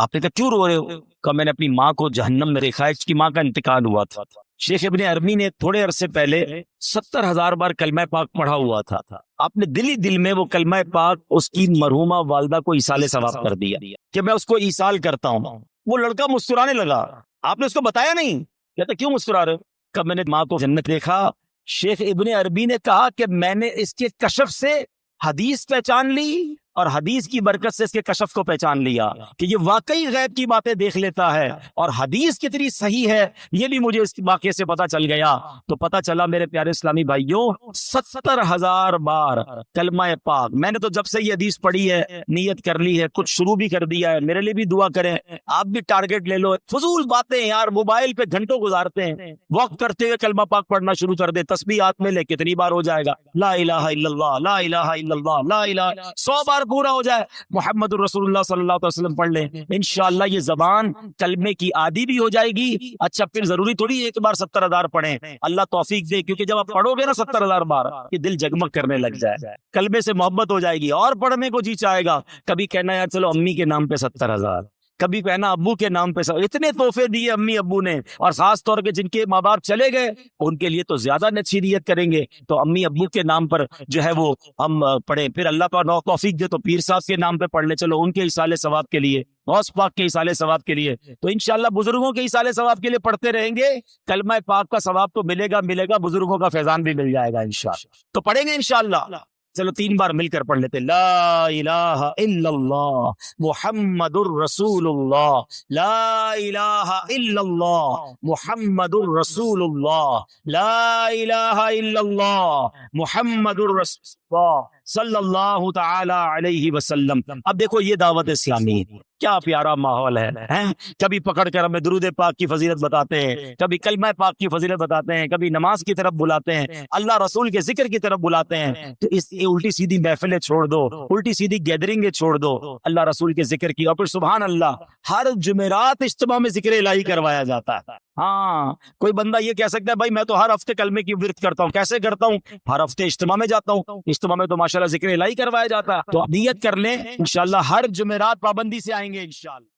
آپ نے کہا کیوں رو رہے ہو؟ کہ میں نے اپنی ماں کو جہنم میں دیکھا ہے، اس کی ماں کا انتقال ہوا تھا. شیخ ابن عربی نے تھوڑے عرصے پہلے 70,000 بار کلمہ پاک پڑھا ہوا تھا. آپ نے دل ہی دل میں وہ کلمہ پاک اس کی مرحومہ والدہ کو ایصال ثواب کر دیا کہ میں اس کو ایصال کرتا ہوں. وہ لڑکا مسکرانے لگا. آپ نے اس کو بتایا نہیں؟ کہتا کیوں مسکرا رہے؟ کہ میں نے ماں کو جنت دیکھا. شیخ ابن عربی نے کہا کہ میں نے اس کے کشف سے حدیث پہچان لی اور حدیث کی برکت سے اس کے کشف کو پہچان لیا کہ یہ واقعی غیب کی باتیں دیکھ لیتا ہے اور حدیث کتنی صحیح ہے یہ بھی مجھے اس واقعے سے پتا چل گیا. تو پتا چلا میرے پیارے اسلامی بھائیوں 70,000 بار کلمہ پاک. میں نے تو جب سے یہ حدیث پڑھی ہے نیت کر لی ہے، کچھ شروع بھی کر دیا ہے. میرے لیے بھی دعا کریں، آپ بھی ٹارگٹ لے لو. فضول باتیں یار موبائل پہ گھنٹوں گزارتے ہیں، وقت کرتے ہوئے کلمہ پاک پڑھنا شروع کر دے. تسبیحات میں لے کتنی بار ہو جائے گا لا الہ الا اللہ، لا الہ الا اللہ، لا الہ 100 بار پورا ہو جائے محمد الرسول اللہ صلی اللہ علیہ وسلم پڑھ لیں. انشاءاللہ یہ زبان کلمے کی عادی بھی ہو جائے گی. اچھا پھر ضروری تھوڑی ایک بار 70,000 پڑھیں، اللہ توفیق دے، کیونکہ جب آپ پڑھو گے نا 70,000 بار یہ دل جگمگ کرنے لگ جائے، کلمے سے محبت ہو جائے گی اور پڑھنے کو جی چاہے گا. کبھی کہنا یار چلو امی کے نام پہ 70,000، کبھی کہنا ابو کے نام پہ اتنے تحفے دیے امی ابو نے، اور خاص طور پہ جن کے ماں باپ چلے گئے ان کے لیے تو زیادہ نصیحت کریں گے، تو امی ابو کے نام پر جو ہے وہ ہم پڑھیں۔ پھر اللہ کا توفیق دے تو پیر صاحب کے نام پہ پڑھ لیں، چلو ان کے ایصال ثواب کے لیے، غوث پاک کے ایصال ثواب کے لیے، تو انشاءاللہ بزرگوں کے ایصال ثواب کے لیے پڑھتے رہیں گے، کلمہ پاک کا ثواب تو ملے گا، بزرگوں کا فیضان بھی مل جائے گا انشاءاللہ، تو پڑھیں گے انشاءاللہ۔ چلو 3 بار مل کر پڑھ لیتے، لا الہ الا اللہ محمد الرسول اللہ، لا الہ الا اللہ محمد الرسول اللہ، لا الہ الا اللہ محمد الرسول اللہ صلی اللہ تعالی علیہ وسلم۔ اب دیکھو یہ دعوت اسلامی کیا پیارا ماحول ہے، کبھی پکڑ کر ہمیں درود پاک کی فضیلت بتاتے ہیں، کبھی کلمہ پاک کی فضیلت بتاتے ہیں، کبھی نماز کی طرف بلاتے ہیں، اللہ رسول کے ذکر کی طرف بلاتے ہیں۔ تو اس الٹی سیدھی محفلیں چھوڑ دو، الٹی سیدھی گیدرنگیں چھوڑ دو، اللہ رسول کے ذکر کی، اور پھر سبحان اللہ ہر جمعرات اجتماع میں ذکر الہی کروایا جاتا ہے۔ ہاں کوئی بندہ یہ کہہ سکتا ہے بھائی میں تو ہر ہفتے کلمے کی ورد کرتا ہوں، کیسے کرتا ہوں؟ ہر ہفتے اجتماع میں جاتا ہوں، اجتماع میں تو ماشاءاللہ ذکر الہی کروایا جاتا ہے، تو نیت کر لیں انشاءاللہ ہر جمعرات پابندی سے آئیں گے انشاءاللہ۔